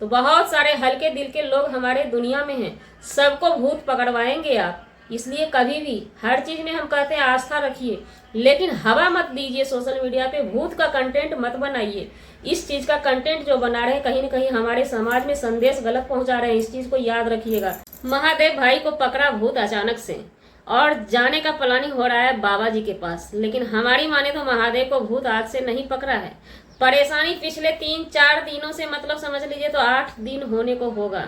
तो बहुत सारे हल्के दिल के लोग हमारे दुनिया में हैं, सबको भूत पकड़वाएंगे आप। इसलिए कभी भी हर चीज में हम कहते हैं आस्था रखिए, लेकिन हवा मत दीजिए सोशल मीडिया पे, भूत का कंटेंट मत बनाइए। इस चीज का कंटेंट जो बना रहे हैं कहीं ना कहीं हमारे समाज में संदेश गलत पहुंचा रहे हैं, इस चीज को याद रखिएगा। महादेव भाई को पकड़ा भूत अचानक से, और जाने का प्लानिंग हो रहा है बाबा जी के पास, लेकिन हमारी माने तो महादेव को भूत आज से नहीं पकड़ा है। परेशानी पिछले 3-4 दिनों से, मतलब समझ लीजिए तो 8 दिन होने को होगा,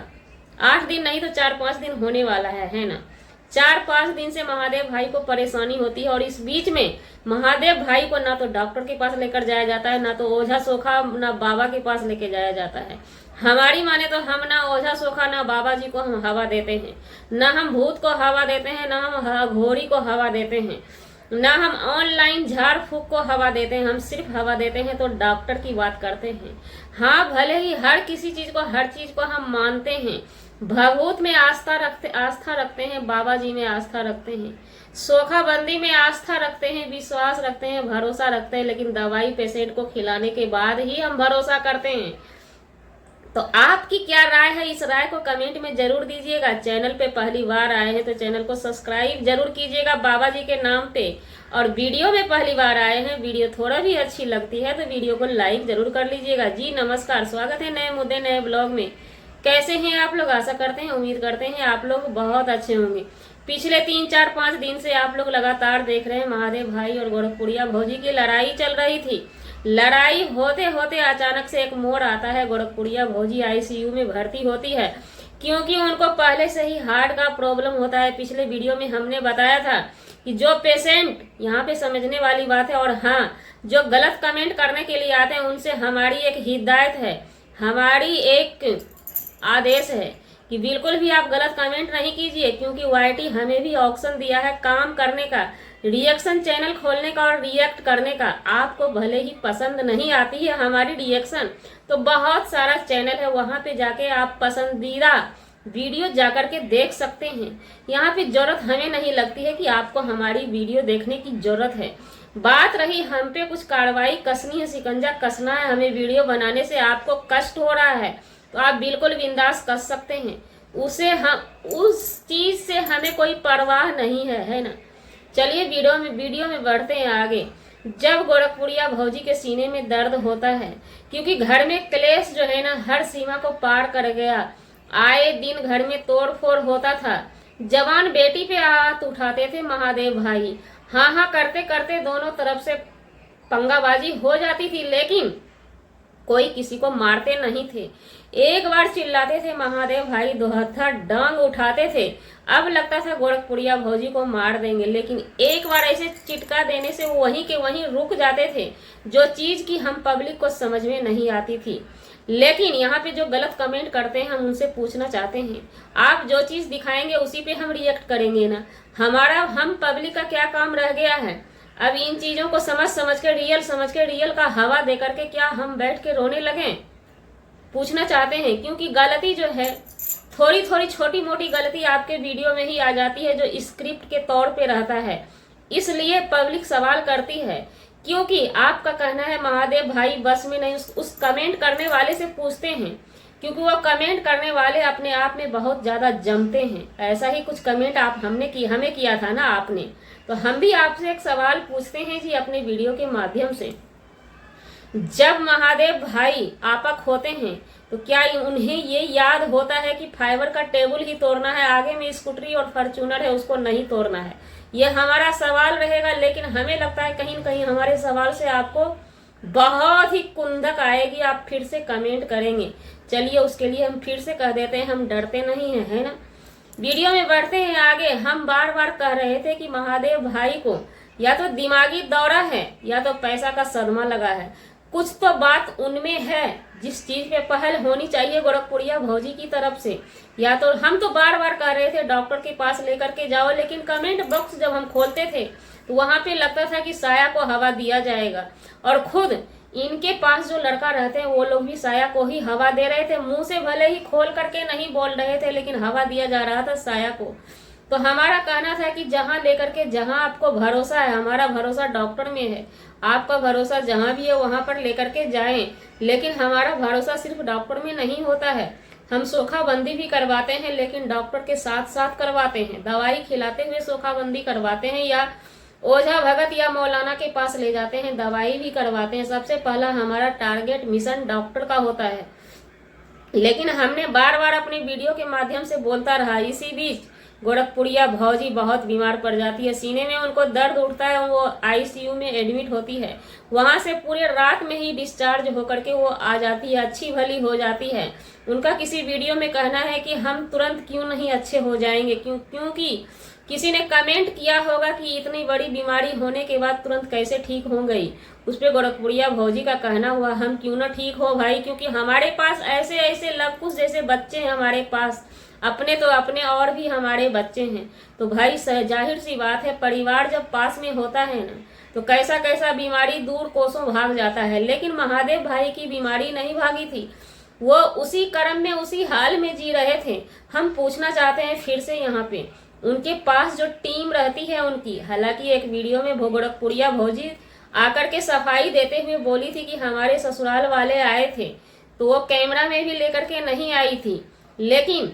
8 दिन नहीं तो 4-5 दिन होने वाला है ना। 4-5 दिन से महादेव भाई को परेशानी होती है, और इस बीच में महादेव भाई को ना तो डॉक्टर के पास लेकर जाया जाता है, ना तो ओझा सोखा, ना बाबा के पास लेके जाया जाता है। हमारी माने तो हम ना ओझा सोखा ना बाबा जी को हम हवा देते हैं, ना हम भूत को हवा देते हैं, ना हम घोड़ी को हवा देते हैं, ना हम ऑनलाइन झाड़ फूक को हवा देते हैं। हम सिर्फ हवा देते हैं तो डॉक्टर की बात करते हैं। हाँ, भले ही हर किसी चीज को, हर चीज को हम मानते हैं, भगवत में आस्था रखते हैं, बाबा जी में आस्था रखते हैं, सोखाबंदी में आस्था रखते हैं, विश्वास रखते हैं, भरोसा रखते हैं, लेकिन दवाई पेशेंट को खिलाने के बाद ही हम भरोसा करते हैं। तो आपकी क्या राय है, इस राय को कमेंट में जरूर दीजिएगा। चैनल पे पहली बार आए हैं तो चैनल को सब्सक्राइब जरूर कीजिएगा बाबा जी के नाम पे, और वीडियो में पहली बार आए हैं, वीडियो थोड़ा भी अच्छी लगती है तो वीडियो को लाइक जरूर कर लीजिएगा। जी नमस्कार, स्वागत है नए मुद्दे नए ब्लॉग में। कैसे हैं आप लोग? आशा करते हैं, उम्मीद करते हैं आप लोग बहुत अच्छे होंगे। पिछले 3-4-5 दिन से आप लोग लगातार देख रहे हैं महादेव भाई और गोरखपुरिया भौजी की लड़ाई चल रही थी। लड़ाई होते होते अचानक से एक मोड़ आता है, गोरखपुरिया भौजी आईसीयू में भर्ती होती है, क्योंकि उनको पहले से ही हार्ट का प्रॉब्लम होता है। पिछले वीडियो में हमने बताया था कि जो पेशेंट, यहाँ पे समझने वाली बात है, और हाँ, जो गलत कमेंट करने के लिए आते हैं उनसे हमारी एक हिदायत है, हमारी एक आदेश है कि बिल्कुल भी आप गलत कमेंट नहीं कीजिए, क्योंकि वाईटी हमें भी ऑप्शन दिया है काम करने का, रिएक्शन चैनल खोलने का और रिएक्ट करने का। आपको भले ही पसंद नहीं आती है हमारी रिएक्शन, तो बहुत सारा चैनल है, वहां पे जाके आप पसंदीदा वीडियो जाकर के देख सकते हैं। यहाँ पे जरूरत हमें नहीं लगती है कि आपको हमारी वीडियो देखने की जरूरत है। बात रही हम पे कुछ कार्रवाई कसनी है, शिकंजा कसना है, हमें वीडियो बनाने से आपको कष्ट हो रहा है, तो आप बिल्कुल बिंदास कस सकते हैं। उस चीज से हमें कोई परवाह नहीं है ना। चलिए वीडियो में बढ़ते हैं आगे। जब गोरखपुरिया भौजी के सीने में दर्द होता है, क्योंकि घर में क्लेश जो है ना हर सीमा को पार कर गया, आए दिन घर में तोड़ फोड़ होता था, जवान बेटी पे हाथ उठाते थे महादेव भाई, हाँ हाँ करते करते दोनों तरफ से पंगाबाजी हो जाती थी, लेकिन कोई किसी को मारते नहीं थे। एक बार चिल्लाते थे महादेव भाई, दो हत्था डांग उठाते थे, अब लगता था गोरखपुरिया भौजी को मार देंगे, लेकिन एक बार ऐसे चिटका देने से वो वहीं के वहीं रुक जाते थे, जो चीज की हम पब्लिक को समझ में नहीं आती थी। लेकिन यहाँ पे जो गलत कमेंट करते हैं हम उनसे पूछना चाहते हैं, आप जो चीज दिखाएंगे उसी पे हम रिएक्ट करेंगे ना। हम पब्लिक का क्या काम रह गया है? अब इन चीजों को समझ के रियल का हवा दे करके क्या हम बैठ के रोने लगे? पूछना चाहते हैं, क्योंकि गलती जो है थोड़ी थोड़ी छोटी मोटी गलती आपके वीडियो में ही आ जाती है, जो स्क्रिप्ट के तौर पे रहता है, इसलिए पब्लिक सवाल करती है। क्योंकि आपका कहना है महादेव भाई बस में नहीं, उस कमेंट करने वाले से पूछते हैं, क्योंकि वो कमेंट करने वाले अपने आप में बहुत ज्यादा जमते हैं। ऐसा ही कुछ कमेंट हमें किया था ना आपने, तो हम भी आपसे एक सवाल पूछते हैं जी अपने वीडियो के माध्यम से। जब महादेव भाई आपक होते हैं तो क्या उन्हें ये याद होता है कि फाइबर का टेबल ही तोड़ना है, आगे में स्कूटरी और फॉर्च्यूनर है उसको नहीं तोड़ना है? ये हमारा सवाल रहेगा, लेकिन हमें लगता है कहीं न कहीं हमारे सवाल से आपको बहुत ही कुंदक आएगी, आप फिर से कमेंट करेंगे। चलिए उसके लिए हम फिर से कह देते हैं, हम डरते नहीं हैं, है ना। वीडियो में बढ़ते हैं आगे। हम बार बार कह रहे थे कि महादेव भाई को या तो दिमागी दौरा है या तो पैसा का सदमा लगा है, कुछ तो बात उनमें है जिस चीज पे पहल होनी चाहिए गोरखपुरिया भौजी की तरफ से। या तो हम तो बार बार कह रहे थे डॉक्टर के पास लेकर के जाओ, लेकिन कमेंट बॉक्स जब हम खोलते थे तो वहां पे लगता था कि साया को हवा दिया जाएगा, और खुद इनके पास जो लड़का रहते हैं वो लोग भी साया को ही हवा दे रहे थे। मुंह से भले ही खोल करके नहीं बोल रहे थे, लेकिन हवा दिया जा रहा था साया को। तो हमारा कहना था कि जहां लेकर के जहां आपको भरोसा है, हमारा भरोसा डॉक्टर में है, आपका भरोसा जहां भी है वहां पर लेकर के जाएं। लेकिन हमारा भरोसा सिर्फ डॉक्टर में नहीं होता है, हम सोखाबंदी भी करवाते हैं, लेकिन डॉक्टर के साथ साथ करवाते हैं। दवाई खिलाते हुए सोखाबंदी करवाते हैं, या ओझा भगत या मौलाना के पास ले जाते हैं, दवाई भी करवाते हैं। सबसे पहला हमारा टारगेट मिशन डॉक्टर का होता है। लेकिन हमने बार बार अपने वीडियो के माध्यम से बोलता रहा। इसी बीच गोरखपुरिया भौजी बहुत बीमार पड़ जाती है, सीने में उनको दर्द उठता है, वो आईसीयू में एडमिट होती है। वहां से पूरे रात में ही डिस्चार्ज होकर के वो आ जाती है, अच्छी भली हो जाती है। उनका किसी वीडियो में कहना है कि हम तुरंत क्यों नहीं अच्छे हो जाएंगे, क्योंकि किसी ने कमेंट किया होगा कि इतनी बड़ी बीमारी होने के बाद तुरंत कैसे ठीक हो गई। उस पर गोरखपुरिया भौजी का कहना हुआ, हम क्यों ना ठीक हो भाई, क्योंकि हमारे पास ऐसे ऐसे लवकुश जैसे बच्चे हैं, हमारे पास अपने तो अपने और भी हमारे बच्चे हैं। तो भाई जाहिर सी बात है, परिवार जब पास में होता है ना, तो कैसा कैसा बीमारी दूर कोसों भाग जाता है। लेकिन महादेव भाई की बीमारी नहीं भागी थी, वो उसी कर्म में उसी हाल में जी रहे थे। हम पूछना चाहते हैं फिर से यहाँ पे, उनके पास जो टीम रहती है उनकी, हालांकि एक वीडियो में गोरखपुरिया भौजी आकर के सफाई देते हुए बोली थी कि हमारे ससुराल वाले आए थे, तो वो कैमरा में भी लेकर के नहीं आई थी। लेकिन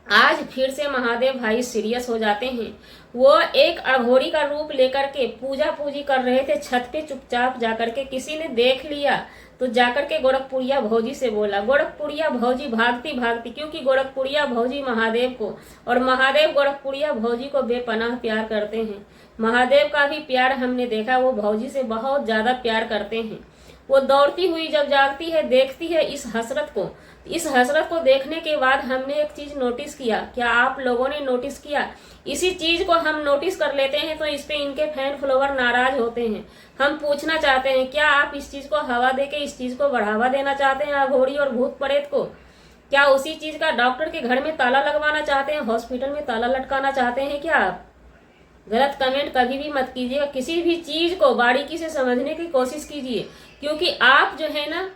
आज फिर से महादेव भाई सीरियस हो जाते हैं। वो एक अघोरी का रूप लेकर के पूजा पूजी कर रहे थे छत पे, चुपचाप जाकर के किसी ने देख लिया तो जाकर के गोरखपुरिया भौजी से बोला। गोरखपुरिया भौजी भागती भागती, क्योंकि गोरखपुरिया भौजी महादेव को और महादेव गोरखपुरिया भौजी को बेपनाह प्यार करते हैं। महादेव का भी प्यार हमने देखा, वो भौजी से बहुत ज्यादा प्यार करते हैं। वो दौड़ती हुई जब जागती है, देखती है इस हसरत को, इस हसरत को देखने के बाद हमने एक चीज नोटिस किया। क्या आप लोगों ने नोटिस किया? इसी चीज को हम नोटिस कर लेते हैं तो इस पे इनके फैन फॉलोवर नाराज होते हैं। हम पूछना चाहते हैं, क्या आप इस चीज को हवा देके इस चीज को बढ़ावा देना चाहते हैं, अघोरी और भूत प्रेत को? क्या उसी चीज का डॉक्टर के घर में ताला लगवाना चाहते हैं, हॉस्पिटल में ताला लटकाना चाहते हैं क्या आप? गलत कमेंट कभी भी मत कीजिएगा, किसी भी चीज को बारीकी से समझने की कोशिश कीजिए, क्योंकि आप जो है ना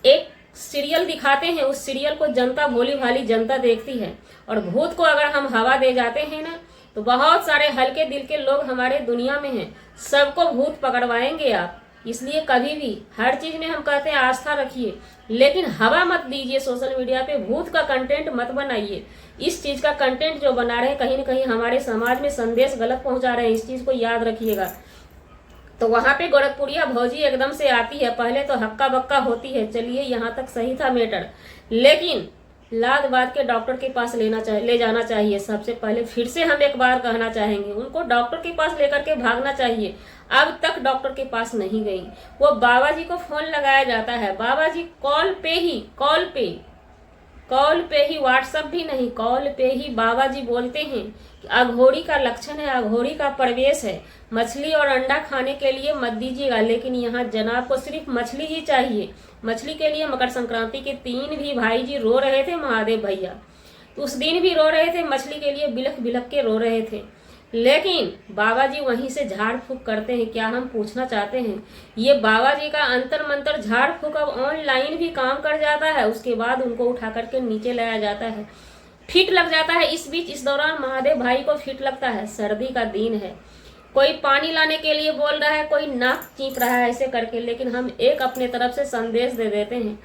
एक सीरियल दिखाते हैं, उस सीरियल को जनता, भोली भाली जनता देखती है। और भूत को अगर हम हवा दे जाते हैं ना, तो बहुत सारे हल्के दिल के लोग हमारे दुनिया में हैं, सबको भूत पकड़वाएंगे आप। इसलिए कभी भी हर चीज में हम कहते हैं आस्था रखिए, लेकिन हवा मत दीजिए सोशल मीडिया पे, भूत का कंटेंट मत बनाइए। इस चीज का कंटेंट जो बना रहे हैं कहीं ना कहीं हमारे समाज में संदेश गलत पहुंचा रहे हैं, इस चीज को याद रखिएगा। तो वहां पे गोरखपुरिया भौजी एकदम से आती है, पहले तो हक्का बक्का होती है, चलिए यहाँ तक सही था मैटर, लेकिन लाद बात के डॉक्टर के पास ले जाना चाहिए। सबसे पहले फिर से हम एक बार कहना चाहेंगे, उनको डॉक्टर के पास लेकर के भागना चाहिए। अब तक डॉक्टर के पास नहीं गई, वो बाबा जी को फोन लगाया जाता है, बाबा जी कॉल पे ही व्हाट्सएप भी नहीं, कॉल पे ही बाबा जी बोलते हैं कि अघोरी का लक्षण है, अघोरी का प्रवेश है, मछली और अंडा खाने के लिए मत दीजिएगा। लेकिन यहाँ जनाब को सिर्फ मछली ही चाहिए। मछली के लिए मकर संक्रांति के 3 भी भाई जी रो रहे थे, महादेव भैया तो उस दिन भी रो रहे थे, मछली के लिए बिलख बिलख के रो रहे थे। लेकिन बाबा जी वहीं से झाड़ फूक करते हैं। क्या हम पूछना चाहते हैं, ये बाबा जी का अंतर मंतर झाड़ फूक अब ऑनलाइन भी काम कर जाता है, उसके बाद उनको उठा करके नीचे लाया जाता है, फिट लग जाता है। इस दौरान महादेव भाई को फिट लगता है, सर्दी का दिन है, कोई पानी लाने के लिए बोल रहा है, कोई नाक चीप रहा है ऐसे करके। लेकिन हम एक अपने तरफ से संदेश दे देते हैं,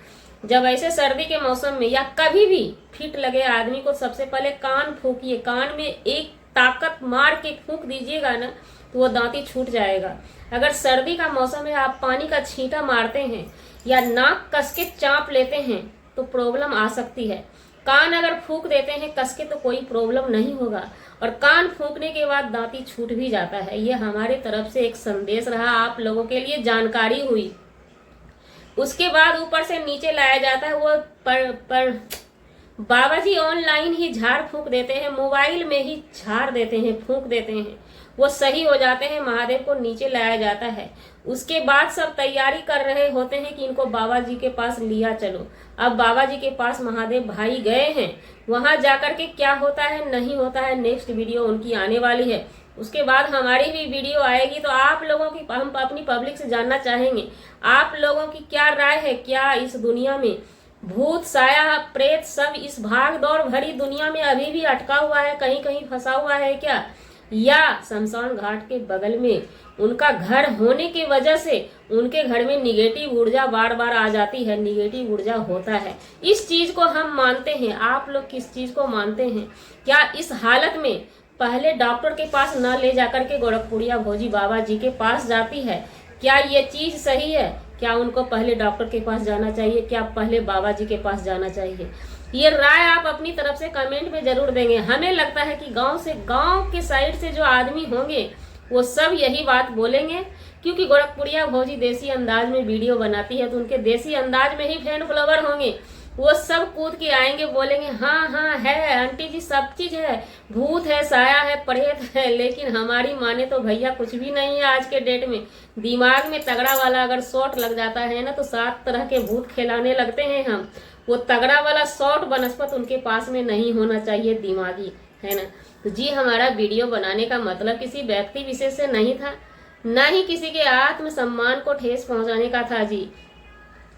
जब ऐसे सर्दी के मौसम में या कभी भी फिट लगे आदमी को सबसे पहले कान फूकिए, कान में एक ताकत मार के फूंक दीजिएगा ना, तो वो दांती छूट जाएगा। अगर सर्दी का मौसम है, आप पानी का छींटा मारते हैं या नाक कस के चाँप लेते हैं तो प्रॉब्लम आ सकती है। कान अगर फूंक देते हैं कस के तो कोई प्रॉब्लम नहीं होगा, और कान फूंकने के बाद दांती छूट भी जाता है। ये हमारे तरफ से एक संदेश रहा, आप लोगों के लिए जानकारी हुई। उसके बाद ऊपर से नीचे लाया जाता है, वो पर बाबा जी ऑनलाइन ही झाड़ फूंक देते हैं, मोबाइल में ही झाड़ देते हैं, फूंक देते हैं, वो सही हो जाते हैं, महादेव को नीचे लाया जाता है। उसके बाद सब तैयारी कर रहे होते हैं कि इनको बाबा जी के पास लिया चलो। अब बाबा जी के पास महादेव भाई गए हैं, वहां जाकर के क्या होता है नहीं होता है, नेक्स्ट वीडियो उनकी आने वाली है। उसके बाद हमारी भी वीडियो आएगी, तो आप लोगों की, हम अपनी पब्लिक से जानना चाहेंगे आप लोगों की क्या राय है, क्या इस दुनिया में भूत साया प्रेत सब इस भाग दौड़ भरी दुनिया में अभी भी अटका हुआ है, कहीं कहीं फंसा हुआ है क्या? या शमशान घाट के बगल में उनका घर होने की वजह से उनके घर में निगेटिव ऊर्जा बार बार आ जाती है, निगेटिव ऊर्जा होता है। इस चीज को हम मानते हैं। आप लोग किस चीज को मानते हैं? क्या इस हालत में पहले डॉक्टर के पास न ले जाकर के गोरखपुरिया भौजी बाबा जी के पास जाती है? क्या ये चीज सही है? क्या उनको पहले डॉक्टर के पास जाना चाहिए? क्या पहले बाबा जी के पास जाना चाहिए? ये राय आप अपनी तरफ से कमेंट में जरूर देंगे। हमें लगता है कि गांव के साइड से जो आदमी होंगे वो सब यही बात बोलेंगे, क्योंकि गोरखपुरिया भौजी देसी अंदाज में वीडियो बनाती है तो उनके देसी अंदाज में ही फैन फॉलोवर होंगे। वो सब कूद के आएंगे, बोलेंगे हाँ हाँ है आंटी जी, सब चीज है, भूत है, साया है, प्रेत है। लेकिन हमारी माने तो भैया कुछ भी नहीं है। आज के डेट में दिमाग में तगड़ा वाला अगर शॉट लग जाता है ना तो 7 तरह के भूत खिलाने लगते हैं हम। वो तगड़ा वाला शॉट बनस्पत उनके पास में नहीं होना चाहिए, दिमागी, है ना। तो जी हमारा वीडियो बनाने का मतलब किसी व्यक्ति विशेष से नहीं था, ना ही किसी के आत्मसम्मान को ठेस पहुंचाने का था जी।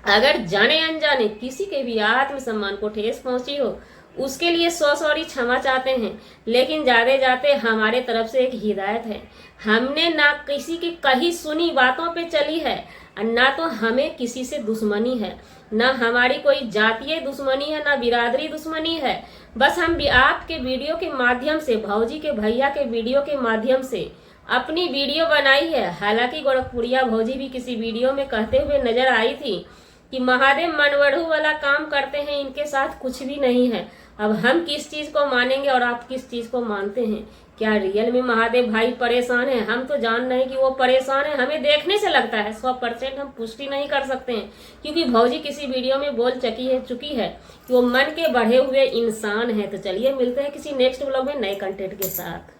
अगर जाने अनजाने किसी के भी आत्मसम्मान को ठेस पहुंची हो उसके लिए सॉरी क्षमा चाहते हैं। लेकिन जाते जाते हमारे तरफ से एक हिदायत है, हमने ना किसी की कही सुनी बातों पे चली है और ना तो हमें किसी से दुश्मनी है, ना हमारी कोई जातीय दुश्मनी है, ना बिरादरी दुश्मनी है। बस हम भी आपके वीडियो के माध्यम से, भौजी के भैया के वीडियो के माध्यम से अपनी वीडियो बनाई है। हालांकि गोरखपुरिया भौजी भी किसी वीडियो में कहते हुए नजर आई थी कि महादेव मनवड़ू वाला काम करते हैं, इनके साथ कुछ भी नहीं है। अब हम किस चीज को मानेंगे और आप किस चीज को मानते हैं? क्या रियल में महादेव भाई परेशान है? हम तो जान रहे हैं कि वो परेशान है, हमें देखने से लगता है, 100% हम पुष्टि नहीं कर सकते हैं, क्योंकि भौजी किसी वीडियो में बोल चुकी है कि वो मन के बढ़े हुए इंसान है। तो चलिए मिलते हैं किसी नेक्स्ट व्लॉग में नए कंटेंट के साथ।